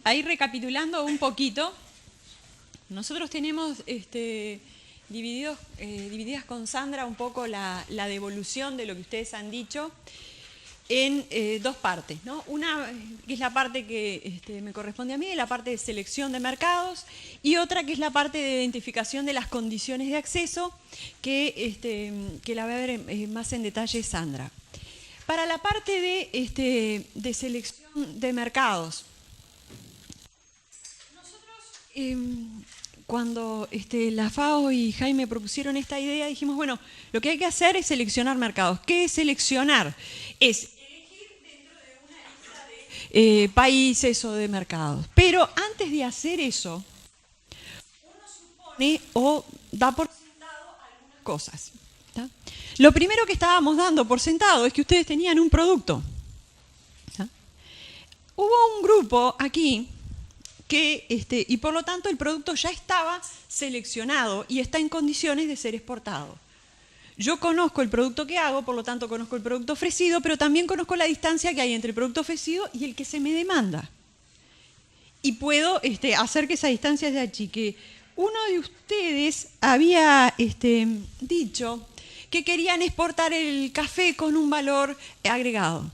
ahí recapitulando un poquito, nosotros tenemos divididas con Sandra un poco la devolución de lo que ustedes han dicho en dos partes, ¿no? Una que es la parte que me corresponde a mí, la parte de selección de mercados, y otra que es la parte de identificación de las condiciones de acceso, que la va a ver más en detalle Sandra. Para la parte de selección de mercados, nosotros cuando la FAO y Jaime propusieron esta idea, dijimos, bueno, lo que hay que hacer es seleccionar mercados. ¿Qué es seleccionar? Es elegir dentro de una lista de países o de mercados. Pero antes de hacer eso, uno supone o da por sentado algunas cosas. ¿Tá? Lo primero que estábamos dando por sentado es que ustedes tenían un producto. ¿Tá? Hubo un grupo aquí y por lo tanto el producto ya estaba seleccionado y está en condiciones de ser exportado. Yo conozco el producto que hago, por lo tanto conozco el producto ofrecido, pero también conozco la distancia que hay entre el producto ofrecido y el que se me demanda. Y puedo hacer que esa distancia se achique. Uno de ustedes había dicho que querían exportar el café con un valor agregado.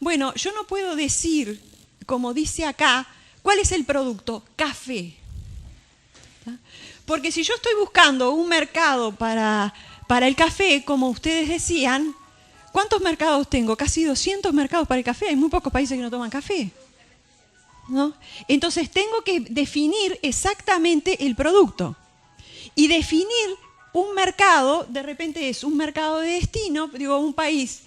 Bueno, yo no puedo decir, como dice acá, ¿cuál es el producto? Café. ¿Tá? Porque si yo estoy buscando un mercado para el café, como ustedes decían, ¿cuántos mercados tengo? Casi 200 mercados para el café. Hay muy pocos países que no toman café, ¿no? Entonces tengo que definir exactamente el producto. Y definir un mercado, de repente es un mercado de destino, digo, un país.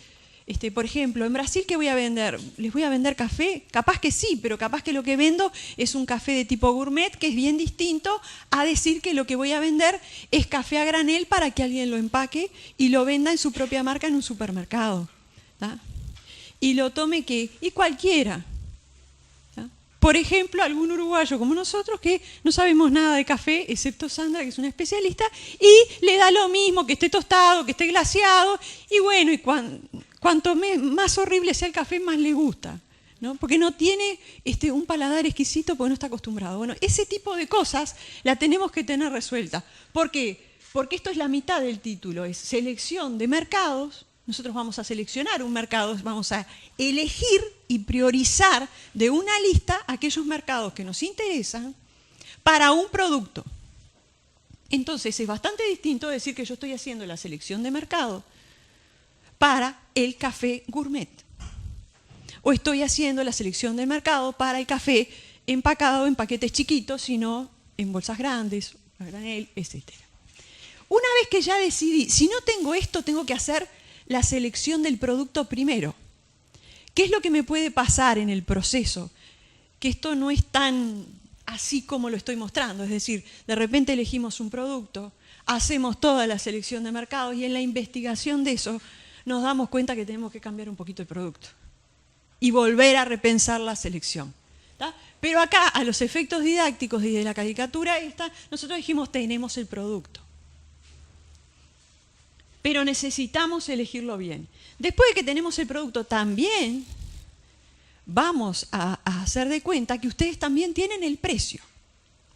Por ejemplo, en Brasil, ¿qué voy a vender? ¿Les voy a vender café? Capaz que sí, pero capaz que lo que vendo es un café de tipo gourmet, que es bien distinto a decir que lo que voy a vender es café a granel para que alguien lo empaque y lo venda en su propia marca en un supermercado. ¿Tá? Y lo tome y cualquiera. ¿Tá? Por ejemplo, algún uruguayo como nosotros que no sabemos nada de café, excepto Sandra, que es una especialista, y le da lo mismo que esté tostado, que esté glaseado, y bueno, cuanto más horrible sea el café, más le gusta, ¿no? Porque no tiene un paladar exquisito porque no está acostumbrado. Bueno, ese tipo de cosas la tenemos que tener resuelta. ¿Por qué? Porque esto es la mitad del título, es selección de mercados. Nosotros vamos a seleccionar un mercado, vamos a elegir y priorizar de una lista aquellos mercados que nos interesan para un producto. Entonces es bastante distinto decir que yo estoy haciendo la selección de mercado para el café gourmet. O estoy haciendo la selección del mercado para el café empacado en paquetes chiquitos, sino en bolsas grandes, a granel, etc. Una vez que ya decidí, si no tengo esto, tengo que hacer la selección del producto primero. ¿Qué es lo que me puede pasar en el proceso? Que esto no es tan así como lo estoy mostrando. Es decir, de repente elegimos un producto, hacemos toda la selección de mercados y en la investigación de eso nos damos cuenta que tenemos que cambiar un poquito el producto y volver a repensar la selección. ¿Tá? Pero acá, a los efectos didácticos y de la caricatura nosotros dijimos, tenemos el producto. Pero necesitamos elegirlo bien. Después de que tenemos el producto, también vamos a hacer de cuenta que ustedes también tienen el precio.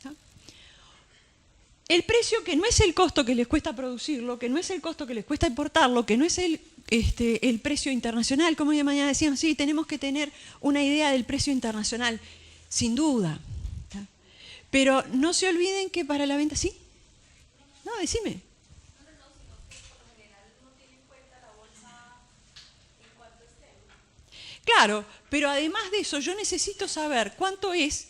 ¿Tá? El precio que no es el costo que les cuesta producirlo, que no es el costo que les cuesta importarlo, que no es el precio internacional, como hoy de mañana decían, sí, tenemos que tener una idea del precio internacional, sin duda. ¿Tá? Pero no se olviden que para la venta, ¿sí? No, decime. Claro, pero además de eso, yo necesito saber cuánto es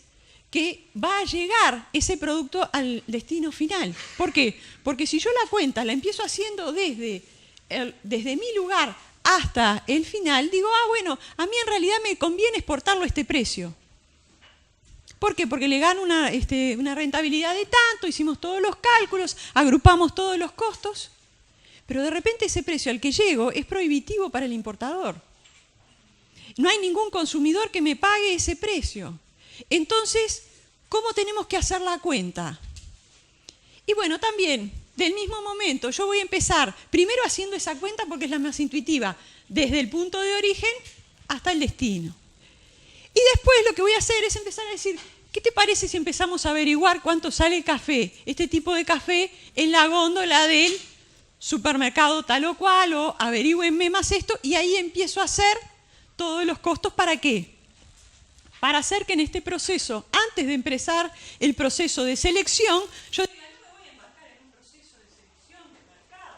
que va a llegar ese producto al destino final. ¿Por qué? Porque si yo la cuenta la empiezo haciendo desde mi lugar hasta el final, digo, bueno, a mí en realidad me conviene exportarlo a este precio. ¿Por qué? Porque le gano una rentabilidad de tanto, hicimos todos los cálculos, agrupamos todos los costos, pero de repente ese precio al que llego es prohibitivo para el importador. No hay ningún consumidor que me pague ese precio. Entonces, ¿cómo tenemos que hacer la cuenta? Y bueno, también, del mismo momento, yo voy a empezar primero haciendo esa cuenta porque es la más intuitiva, desde el punto de origen hasta el destino. Y después lo que voy a hacer es empezar a decir, ¿qué te parece si empezamos a averiguar cuánto sale el café, este tipo de café, en la góndola del supermercado tal o cual, o averígüenme más esto, y ahí empiezo a hacer todos los costos, ¿para qué? Para hacer que en este proceso, antes de empezar el proceso de selección, yo diga, yo me voy a embarcar en un proceso de selección de mercado.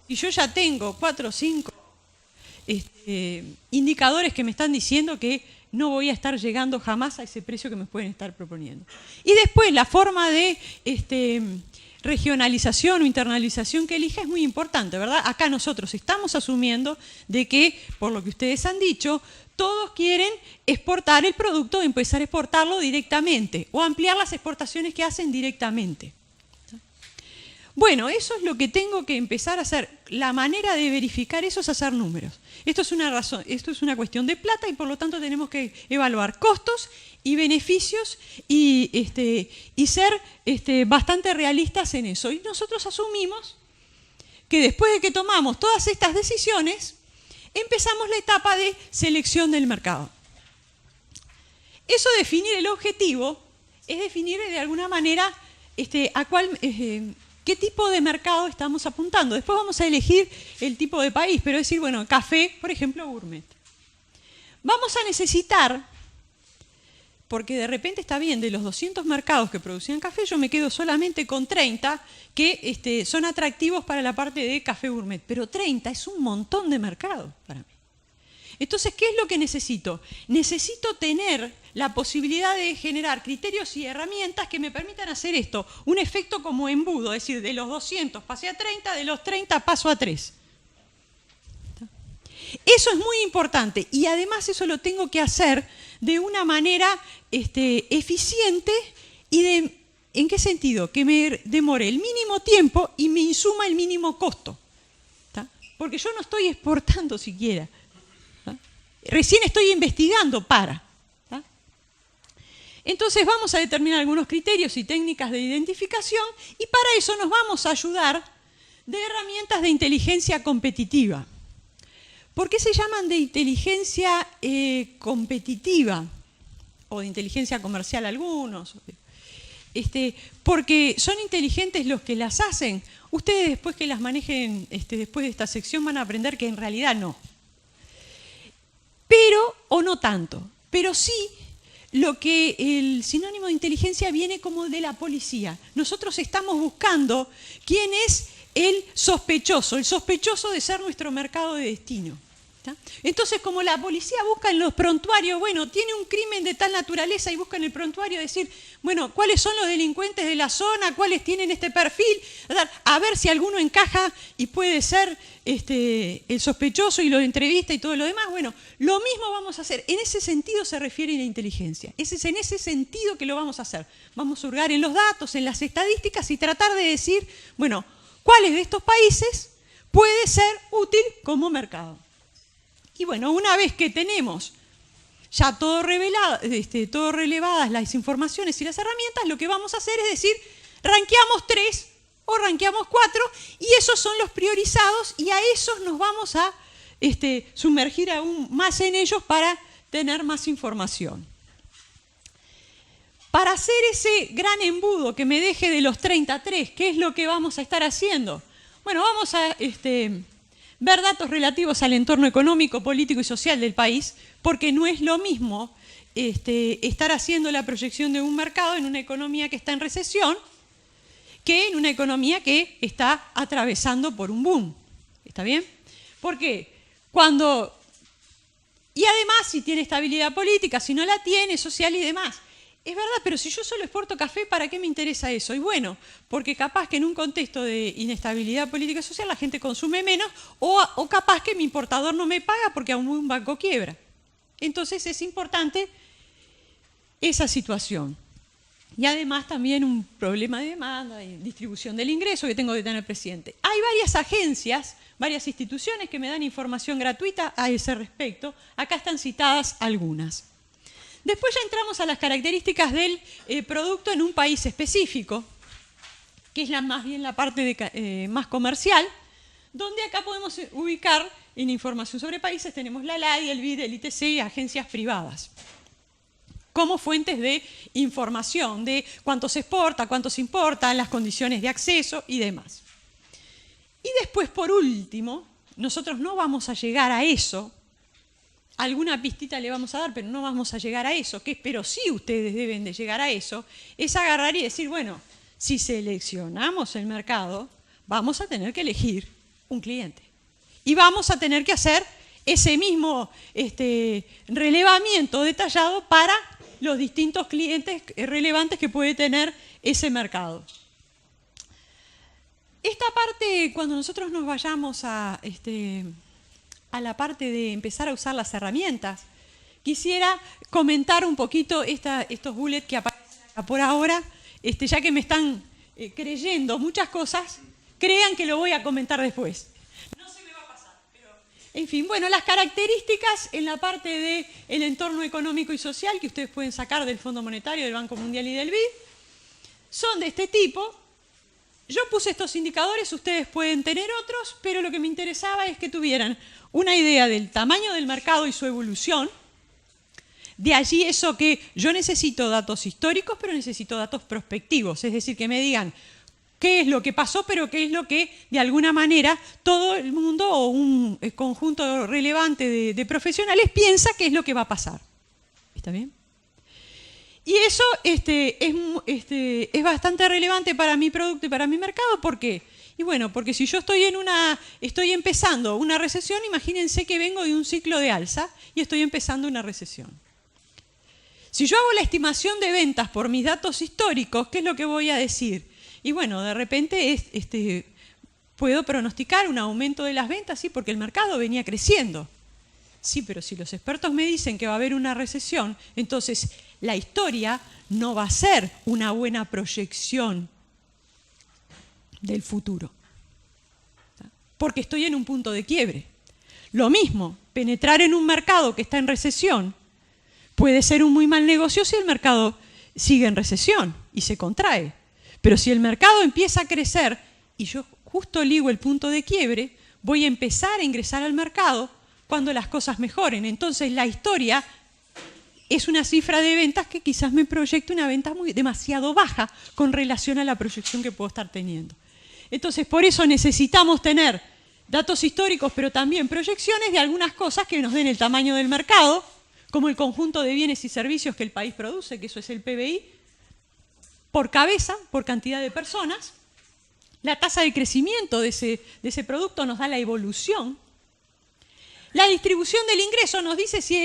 Y yo ya tengo 4 o 5 indicadores que me están diciendo que no voy a estar llegando jamás a ese precio que me pueden estar proponiendo. Y después la forma de regionalización o internalización que elija es muy importante, ¿verdad? Acá nosotros estamos asumiendo de que, por lo que ustedes han dicho, todos quieren exportar el producto, empezar a exportarlo directamente o ampliar las exportaciones que hacen directamente. Bueno, eso es lo que tengo que empezar a hacer. La manera de verificar eso es hacer números. Esto es una cuestión de plata y por lo tanto tenemos que evaluar costos y beneficios y ser bastante realistas en eso. Y nosotros asumimos que después de que tomamos todas estas decisiones, empezamos la etapa de selección del mercado. Eso, definir el objetivo, es definir de alguna manera qué tipo de mercado estamos apuntando. Después vamos a elegir el tipo de país, pero decir, bueno, café, por ejemplo, gourmet. Vamos a necesitar, porque de repente está bien, de los 200 mercados que producían café, yo me quedo solamente con 30 que son atractivos para la parte de café gourmet. Pero 30 es un montón de mercados para mí. Entonces, ¿qué es lo que necesito? Necesito tener la posibilidad de generar criterios y herramientas que me permitan hacer esto, un efecto como embudo, es decir, de los 200 pasé a 30, de los 30 paso a 3. Eso es muy importante y además eso lo tengo que hacer de una manera eficiente y ¿en qué sentido? Que me demore el mínimo tiempo y me insuma el mínimo costo. ¿Tá? Porque yo no estoy exportando siquiera. ¿Tá? Recién estoy investigando para. ¿Tá? Entonces vamos a determinar algunos criterios y técnicas de identificación y para eso nos vamos a ayudar de herramientas de inteligencia competitiva. ¿Por qué se llaman de inteligencia competitiva? O de inteligencia comercial algunos. Porque son inteligentes los que las hacen. Ustedes después que las manejen, después de esta sección, van a aprender que en realidad no. Pero, o no tanto, pero sí lo que el sinónimo de inteligencia viene como de la policía. Nosotros estamos buscando quién es el sospechoso de ser nuestro mercado de destino. ¿Tá? Entonces, como la policía busca en los prontuarios, bueno, tiene un crimen de tal naturaleza y busca en el prontuario decir, bueno, ¿cuáles son los delincuentes de la zona? ¿Cuáles tienen este perfil? A ver si alguno encaja y puede ser el sospechoso y lo entrevista y todo lo demás. Bueno, lo mismo vamos a hacer. En ese sentido se refiere a la inteligencia. Es en ese sentido que lo vamos a hacer. Vamos a hurgar en los datos, en las estadísticas y tratar de decir, bueno, ¿cuáles de estos países puede ser útil como mercado? Y bueno, una vez que tenemos ya todo relevadas las informaciones y las herramientas, lo que vamos a hacer es decir, rankeamos 3 o rankeamos 4 y esos son los priorizados y a esos nos vamos a sumergir aún más en ellos para tener más información. Para hacer ese gran embudo que me deje de los 33, ¿qué es lo que vamos a estar haciendo? Bueno, vamos a ver datos relativos al entorno económico, político y social del país, porque no es lo mismo estar haciendo la proyección de un mercado en una economía que está en recesión que en una economía que está atravesando por un boom. ¿Está bien? Porque y además si tiene estabilidad política, si no la tiene, social y demás. Es verdad, pero si yo solo exporto café, ¿para qué me interesa eso? Y bueno, porque capaz que en un contexto de inestabilidad política y social la gente consume menos o capaz que mi importador no me paga porque aún un banco quiebra. Entonces es importante esa situación. Y además también un problema de demanda, de distribución del ingreso que tengo que tener presente. Hay varias agencias, varias instituciones que me dan información gratuita a ese respecto. Acá están citadas algunas. Después ya entramos a las características del producto en un país específico, que es más bien la parte más comercial, donde acá podemos ubicar en información sobre países tenemos la LADI, el BID, el ITC y agencias privadas como fuentes de información de cuánto se exporta, cuánto se importa, las condiciones de acceso y demás. Y después, por último, nosotros no vamos a llegar a eso, alguna pistita le vamos a dar, pero no vamos a llegar a eso, pero sí ustedes deben de llegar a eso, es agarrar y decir, bueno, si seleccionamos el mercado, vamos a tener que elegir un cliente. Y vamos a tener que hacer ese mismo relevamiento detallado para los distintos clientes relevantes que puede tener ese mercado. Esta parte, cuando nosotros nos vayamos a la parte de empezar a usar las herramientas, quisiera comentar un poquito estos bullets que aparecen acá por ahora, ya que me están creyendo muchas cosas, crean que lo voy a comentar después. No se me va a pasar, pero... En fin, bueno, las características en la parte del entorno económico y social que ustedes pueden sacar del Fondo Monetario, del Banco Mundial y del BID, son de este tipo. Yo puse estos indicadores, ustedes pueden tener otros, pero lo que me interesaba es que tuvieran una idea del tamaño del mercado y su evolución. De allí eso que yo necesito datos históricos, pero necesito datos prospectivos, es decir, que me digan qué es lo que pasó, pero qué es lo que de alguna manera todo el mundo o un conjunto relevante de profesionales piensa que es lo que va a pasar. ¿Está bien? Y eso es bastante relevante para mi producto y para mi mercado. ¿Por qué? Y bueno, porque si yo estoy empezando una recesión, imagínense que vengo de un ciclo de alza y estoy empezando una recesión. Si yo hago la estimación de ventas por mis datos históricos, ¿qué es lo que voy a decir? Y bueno, de repente puedo pronosticar un aumento de las ventas, sí, porque el mercado venía creciendo. Sí, pero si los expertos me dicen que va a haber una recesión, entonces la historia no va a ser una buena proyección del futuro. Porque estoy en un punto de quiebre. Lo mismo, penetrar en un mercado que está en recesión puede ser un muy mal negocio si el mercado sigue en recesión y se contrae. Pero si el mercado empieza a crecer y yo justo ligo el punto de quiebre, voy a empezar a ingresar al mercado cuando las cosas mejoren. Entonces la historia es una cifra de ventas que quizás me proyecte una venta demasiado baja con relación a la proyección que puedo estar teniendo. Entonces por eso necesitamos tener datos históricos, pero también proyecciones de algunas cosas que nos den el tamaño del mercado, como el conjunto de bienes y servicios que el país produce, que eso es el PBI, por cabeza, por cantidad de personas. La tasa de crecimiento de ese producto nos da la evolución. La distribución del ingreso nos dice si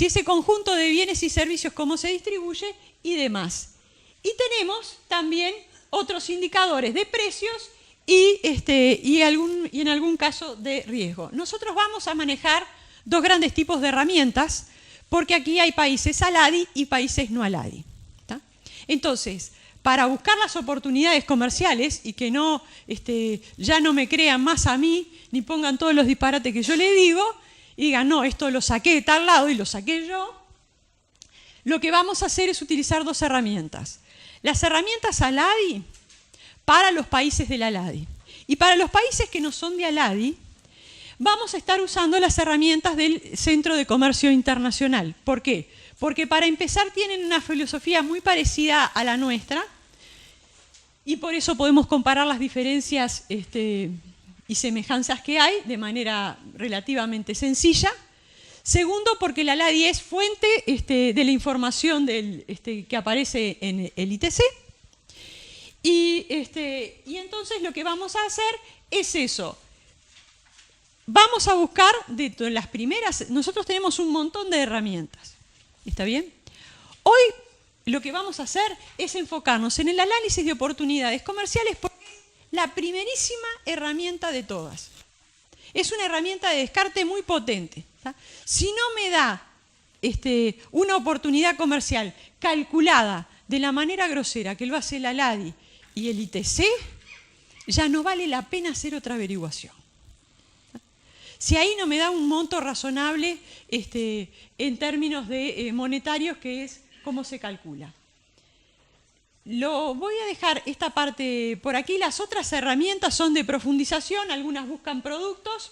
ese conjunto de bienes y servicios, cómo se distribuye y demás. Y tenemos también otros indicadores de precios y en algún caso de riesgo. Nosotros vamos a manejar dos grandes tipos de herramientas, porque aquí hay países ALADI y países no ALADI. Entonces, para buscar las oportunidades comerciales y que ya no me crean más a mí, ni pongan todos los disparates que yo le digo, y digan, no, esto lo saqué de tal lado y lo saqué yo, lo que vamos a hacer es utilizar dos herramientas. Las herramientas ALADI para los países del ALADI. Y para los países que no son de ALADI, vamos a estar usando las herramientas del Centro de Comercio Internacional. ¿Por qué? Porque para empezar tienen una filosofía muy parecida a la nuestra y por eso podemos comparar las diferencias y semejanzas que hay de manera relativamente sencilla. Segundo, porque la ALADI es fuente de la información que aparece en el ITC. Y entonces lo que vamos a hacer es eso. Vamos a buscar de las primeras, nosotros tenemos un montón de herramientas, ¿está bien? Hoy lo que vamos a hacer es enfocarnos en el análisis de oportunidades comerciales porque es la primerísima herramienta de todas. Es una herramienta de descarte muy potente. ¿Tá? Si no me da una oportunidad comercial calculada de la manera grosera que lo hace el ALADI y el ITC, ya no vale la pena hacer otra averiguación. Si ahí no me da un monto razonable en términos de monetarios, que es cómo se calcula. Lo voy a dejar esta parte por aquí. Las otras herramientas son de profundización. Algunas buscan productos,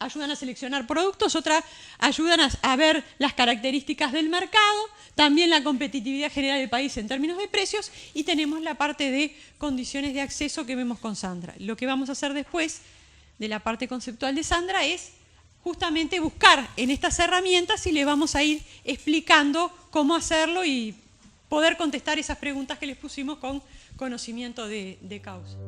ayudan a seleccionar productos, otras ayudan a ver las características del mercado, también la competitividad general del país en términos de precios, y tenemos la parte de condiciones de acceso que vemos con Sandra. Lo que vamos a hacer después de la parte conceptual de Sandra es justamente buscar en estas herramientas y le vamos a ir explicando cómo hacerlo y poder contestar esas preguntas que les pusimos con conocimiento de causa.